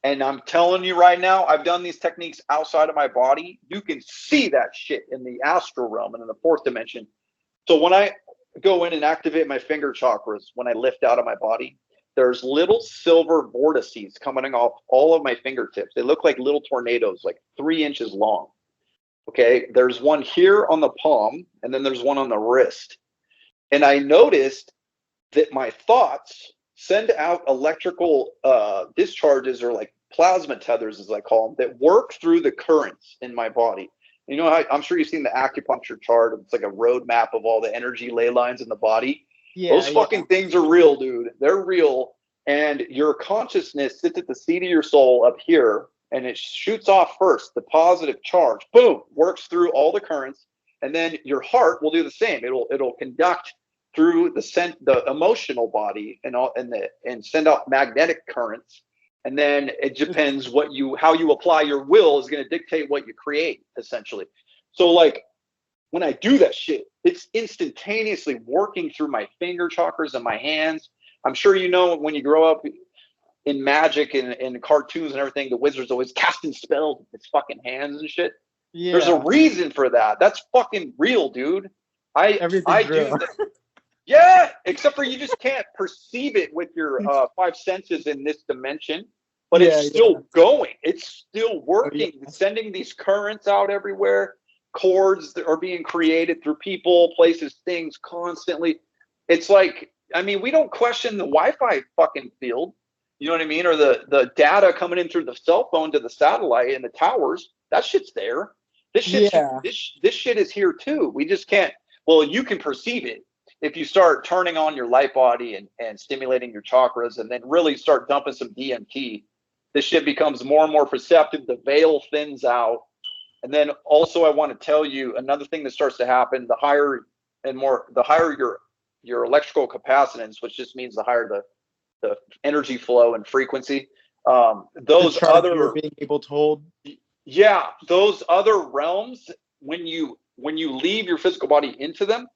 And I'm telling you right now, I've done these techniques outside of my body. You can see that shit in the astral realm and in the fourth dimension. So when I go in and activate my finger chakras, when I lift out of my body, there's little silver vortices coming off all of my fingertips. They look like little tornadoes, like 3 inches long. Okay, there's one here on the palm, and then there's one on the wrist. And I noticed that my thoughts send out electrical discharges, or like plasma tethers, as I call them, that work through the currents in my body. You know, I'm sure you've seen the acupuncture chart. It's like a roadmap of all the energy ley lines in the body. Yeah, those fucking things are real, dude. They're real. And your consciousness sits at the seat of your soul up here, and it shoots off first the positive charge. Boom, works through all the currents, and then your heart will do the same. It'll conduct through the emotional body and send out magnetic currents. And then it depends how you apply your will is going to dictate what you create, essentially. So like when I do that shit, it's instantaneously working through my finger chakras and my hands. I'm sure you know when you grow up in magic and cartoons and everything, the wizard's always casting spells with his fucking hands and shit. Yeah. There's a reason for that. That's fucking real, dude. I do that. Yeah, except for you just can't perceive it with your 5 senses in this dimension, but it's still going. It's still working. It's sending these currents out everywhere. Cords that are being created through people, places, things constantly. It's like, I mean, we don't question the Wi-Fi fucking field. You know what I mean? Or the data coming in through the cell phone to the satellite and the towers. That shit's there. This shit, this shit is here too. We just can't. Well, you can perceive it if you start turning on your light body and stimulating your chakras, and then really start dumping some DMT. This shit becomes more and more perceptive. The veil thins out. And then also I want to tell you another thing that starts to happen, the higher your electrical capacitance, which just means the higher the energy flow and frequency. Those other you're being able to hold. Yeah, those other realms, when you leave your physical body into them,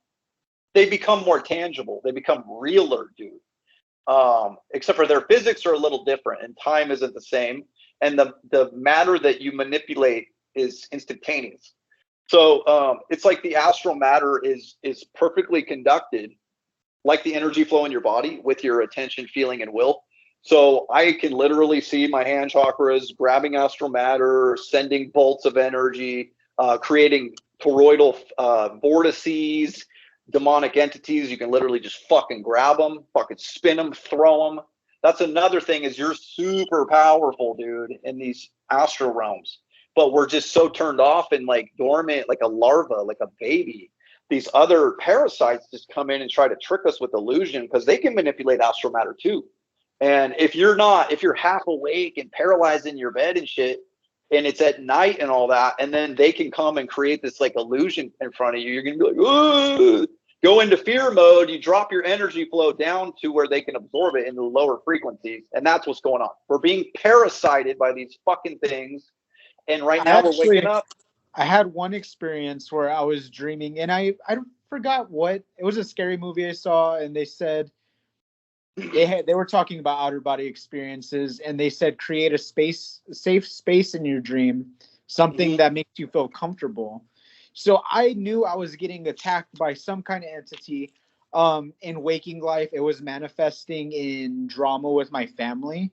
they become more tangible. They become realer, dude. Except for their physics are a little different, and time isn't the same. And the matter that you manipulate is instantaneous. So it's like the astral matter is perfectly conducted, like the energy flow in your body, with your attention, feeling, and will. So I can literally see my hand chakras grabbing astral matter, sending bolts of energy, creating toroidal vortices, demonic entities. You can literally just fucking grab them, fucking spin them, throw them. That's another thing, is you're super powerful, dude, in these astral realms. But we're just so turned off and like dormant, like a larva, like a baby. These other parasites just come in and try to trick us with illusion, because they can manipulate astral matter too. And if you're half awake and paralyzed in your bed and shit, and it's at night and all that, and then they can come and create this like illusion in front of you, you're gonna be like, ooh, go into fear mode. You drop your energy flow down to where they can absorb it into the lower frequencies, and that's what's going on. We're being parasited by these fucking things, and right now we're waking up. I had one experience where I was dreaming, and I forgot what it was. A scary movie I saw, and they said they were talking about outer body experiences, and they said create a safe space in your dream, something that makes you feel comfortable. So I knew I was getting attacked by some kind of entity. In waking life, it was manifesting in drama with my family.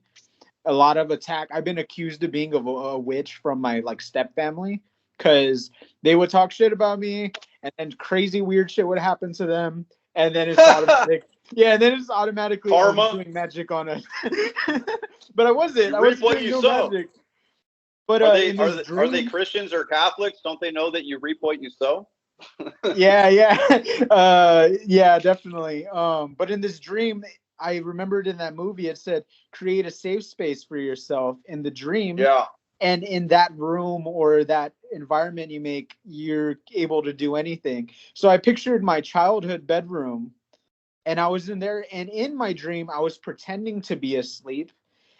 A lot of attack. I've been accused of being a witch from my like step family, because they would talk shit about me, and then crazy weird shit would happen to them, and then it's automatic. Yeah, and then it's automatically doing magic on us. But I wasn't. I was doing no magic. But are they Christians or Catholics? Don't they know that you reap what you sow? Yeah, definitely. But in this dream, I remembered in that movie, it said create a safe space for yourself in the dream. Yeah. And in that room or that environment you make, you're able to do anything. So I pictured my childhood bedroom, and I was in there, and in my dream, I was pretending to be asleep.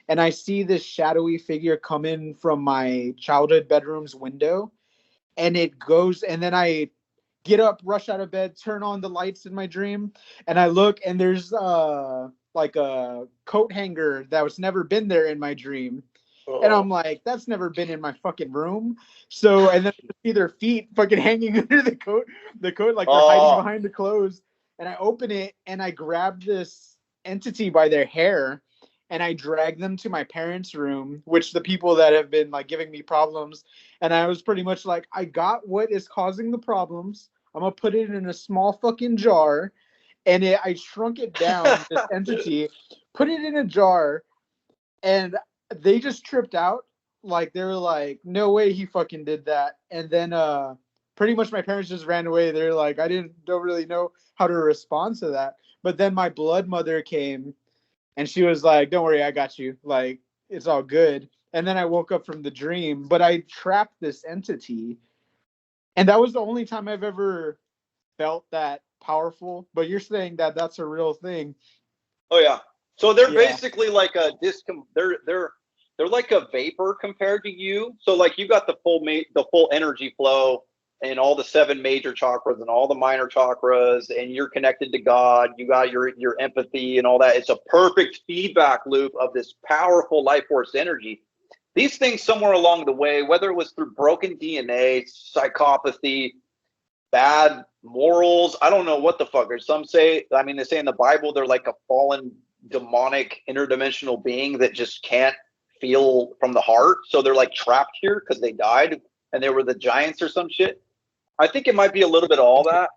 And I see this shadowy figure come in from my childhood bedroom's window, and it goes, and then I get up, rush out of bed, turn on the lights in my dream, and I look, and there's like a coat hanger that was never been there in my dream. And I'm like, that's never been in my fucking room. So, and then I see their feet fucking hanging under the coat, like they're hiding behind the clothes. And I open it and I grab this entity by their hair and I drag them to my parents' room, which the people that have been like giving me problems. And I was pretty much like, I got what is causing the problems. I'm going to put it in a small fucking jar. And I shrunk it down, this entity, put it in a jar, and they just tripped out. Like, they were like, no way he fucking did that. And then pretty much my parents just ran away. They're like, don't really know how to respond to that. But then my blood mother came and she was like, don't worry, I got you. Like, it's all good. And then I woke up from the dream, but I trapped this entity. And that was the only time I've ever felt that powerful. But you're saying that that's a real thing. Oh yeah. So they're basically like a they're like a vapor compared to you. So like you got the full energy flow and all the 7 major chakras and all the minor chakras, and you're connected to God. You got your empathy and all that. It's a perfect feedback loop of this powerful life force energy. These things somewhere along the way, whether it was through broken DNA, psychopathy, bad morals, I don't know what the fuck. Some say, I mean, they say in the Bible they're like a fallen demonic interdimensional being that just can't feel from the heart, so they're like trapped here because they died and they were the giants or some shit. I think it might be a little bit of all that.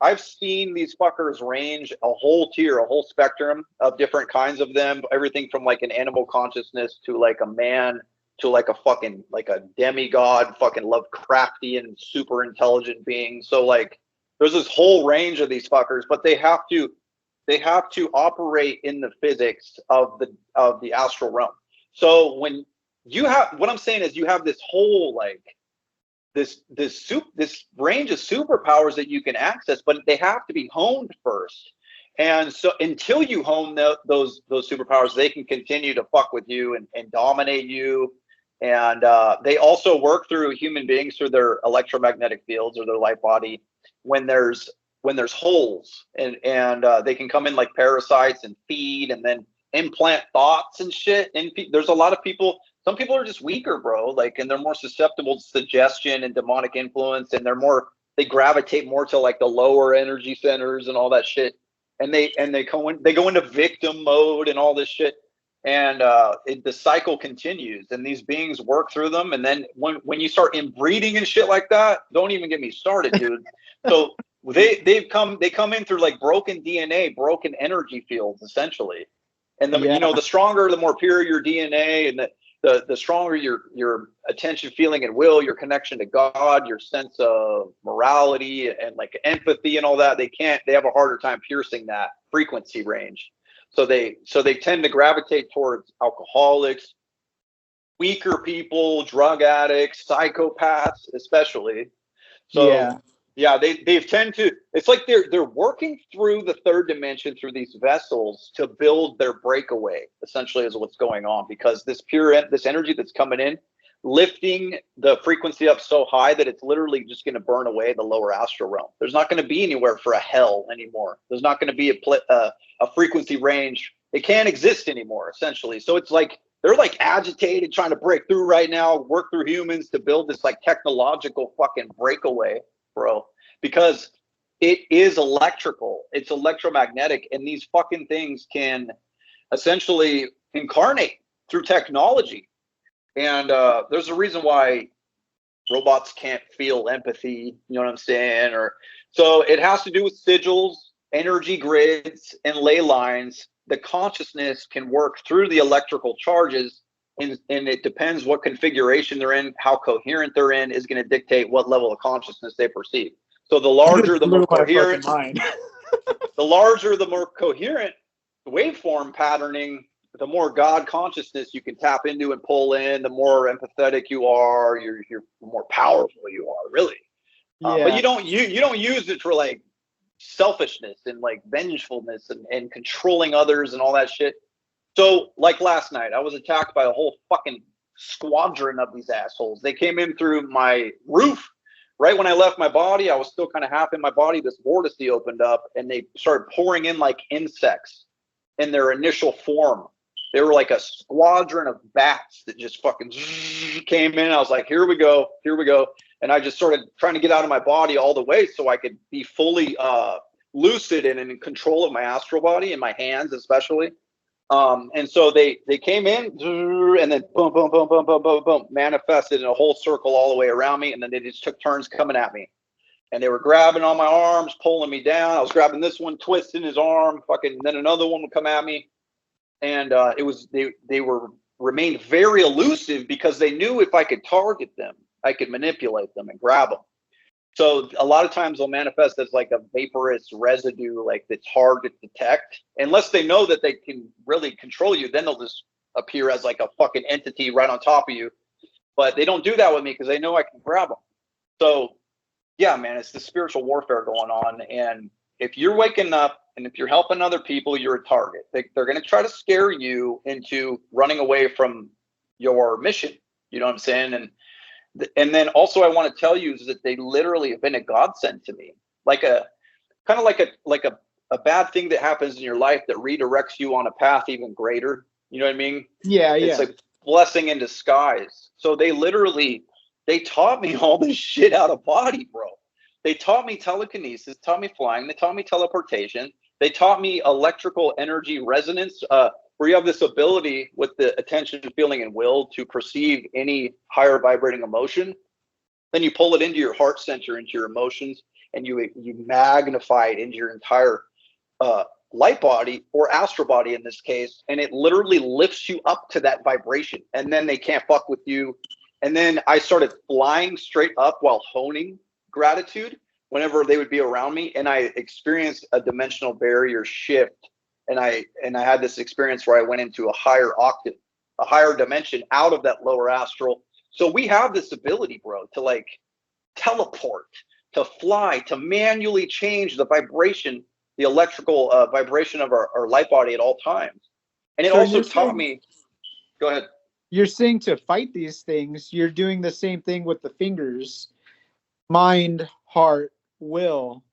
I've seen these fuckers range a whole tier, a whole spectrum of different kinds of them, everything from like an animal consciousness to like a man to like a fucking like a demigod, fucking Lovecraftian super intelligent being. So like there's this whole range of these fuckers, but they have to operate in the physics of the astral realm. So when you have, what I'm saying is you have this whole like this range of superpowers that you can access, but they have to be honed first. And so until you hone those superpowers, they can continue to fuck with you and dominate you. And they also work through human beings through their electromagnetic fields or their light body when there's holes, and they can come in like parasites and feed and then implant thoughts and shit. And there's a lot of people, some people are just weaker, bro, like, and they're more susceptible to suggestion and demonic influence, and they gravitate more to like the lower energy centers and all that shit. And they go into victim mode and all this shit. And the cycle continues, and these beings work through them. And then when you start inbreeding and shit like that, don't even get me started, dude. So they come in through like broken DNA, broken energy fields, essentially. And the stronger, the more pure your DNA, and the stronger your attention, feeling, and will, your connection to God, your sense of morality and like empathy and all that, they have a harder time piercing that frequency range. So they tend to gravitate towards alcoholics, weaker people, drug addicts, psychopaths, especially. So they tend to, it's like they're working through the third dimension through these vessels to build their breakaway, essentially, is what's going on, because this energy that's coming in, lifting the frequency up so high that it's literally just going to burn away the lower astral realm. There's not going to be anywhere for a hell anymore. There's not going to be a frequency range. It can't exist anymore, essentially. So it's like they're like agitated, trying to break through right now, work through humans to build this like technological fucking breakaway, bro, because it is electrical, it's electromagnetic, and these fucking things can essentially incarnate through technology. And there's a reason why robots can't feel empathy, you know what I'm saying? So it has to do with sigils, energy grids, and ley lines. The consciousness can work through the electrical charges, and it depends what configuration they're in, how coherent they're in, is going to dictate what level of consciousness they perceive. So the larger, the more coherent, the larger, the more coherent waveform patterning, the more God consciousness you can tap into and pull in, the more empathetic you are, you're more powerful you are, really. But you don't use it for like selfishness and like vengefulness and controlling others and all that shit. So like last night, I was attacked by a whole fucking squadron of these assholes. They came in through my roof. Right when I left my body, I was still kind of half in my body. This vortice opened up, and they started pouring in like insects in their initial form. They were like a squadron of bats that just fucking came in. I was like, here we go. And I just started trying to get out of my body all the way so I could be fully lucid and in control of my astral body and my hands especially. And so they came in and then boom, boom, boom, boom, boom, boom, boom, manifested in a whole circle all the way around me. And then they just took turns coming at me. And they were grabbing on my arms, pulling me down. I was grabbing this one, twisting his arm, fucking, then another one would come at me. And it was, they remained very elusive because they knew if I could target them, I could manipulate them and grab them. So a lot of times they'll manifest as like a vaporous residue, like that's hard to detect. Unless they know that they can really control you, then they'll just appear as like a fucking entity right on top of you. But they don't do that with me because they know I can grab them. So yeah, man, it's the spiritual warfare going on. And if you're waking up and if you're helping other people, you're a target. They're going to try to scare you into running away from your mission. You know what I'm saying? And then also I want to tell you is that they literally have been a godsend to me, like a kind of like a bad thing that happens in your life that redirects you on a path even greater. You know what I mean? Yeah. It's a blessing in disguise. So they taught me all this shit out of body, bro. They taught me telekinesis, taught me flying, they taught me teleportation, they taught me electrical energy resonance, where you have this ability with the attention, feeling, and will to perceive any higher vibrating emotion. Then you pull it into your heart center, into your emotions, and you magnify it into your entire light body or astral body in this case, and it literally lifts you up to that vibration, and then they can't fuck with you. And then I started flying straight up while honing gratitude whenever they would be around me, and I experienced a dimensional barrier shift. And I had this experience where I went into a higher octave, a higher dimension out of that lower astral. So we have this ability, bro, to like teleport, to fly, to manually change the vibration, the electrical vibration of our light body at all times. And it also taught me, go ahead. You're saying to fight these things, you're doing the same thing with the fingers, mind, heart, will,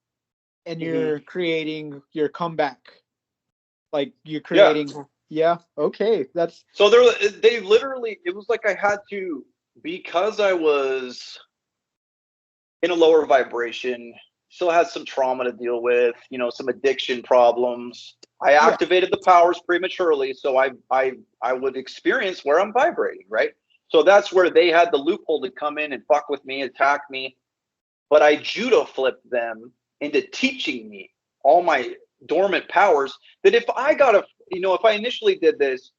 and you're creating your comeback. Like you're creating, yeah. Okay, that's so they literally. It was like I had to, because I was in a lower vibration, still had some trauma to deal with, you know, some addiction problems. I activated the powers prematurely, so I would experience where I'm vibrating, right? So that's where they had the loophole to come in and fuck with me, attack me. But I judo flipped them into teaching me all my dormant powers, that if I if I initially did this,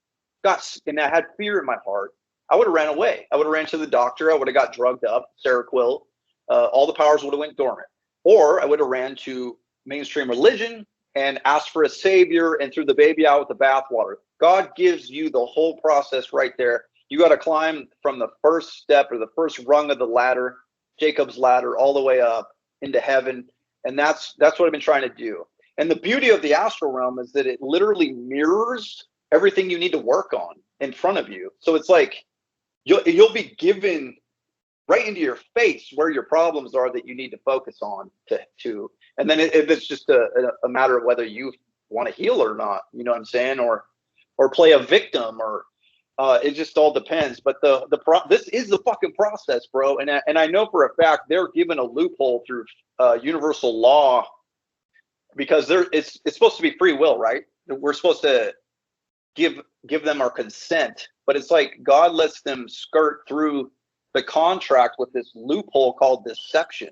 and I had fear in my heart, I would have ran away. I would have ran to the doctor. I would have got drugged up, Seroquel. All the powers would have went dormant. Or I would have ran to mainstream religion and asked for a savior and threw the baby out with the bathwater. God gives you the whole process right there. You got to climb from the first step or the first rung of the ladder, Jacob's ladder, all the way up into heaven. And that's what I've been trying to do. And the beauty of the astral realm is that it literally mirrors everything you need to work on in front of you. So it's like you'll be given right into your face where your problems are that you need to focus on to and then if it's just a matter of whether you want to heal or not, you know what I'm saying, or play a victim, or it just all depends. But this is the fucking process, bro. And I know for a fact they're given a loophole through universal law, because it's supposed to be free will, right? We're supposed to give them our consent, but it's like God lets them skirt through the contract with this loophole called deception.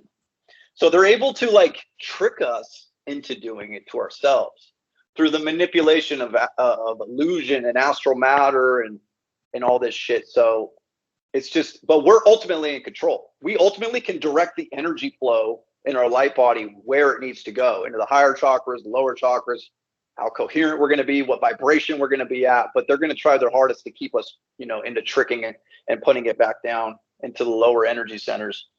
So they're able to like trick us into doing it to ourselves through the manipulation of illusion and astral matter and all this shit. So it's just, but we're ultimately in control. We ultimately can direct the energy flow in our light body where it needs to go, into the higher chakras, the lower chakras, how coherent we're going to be, what vibration we're going to be at. But they're going to try their hardest to keep us, into tricking it and putting it back down into the lower energy centers.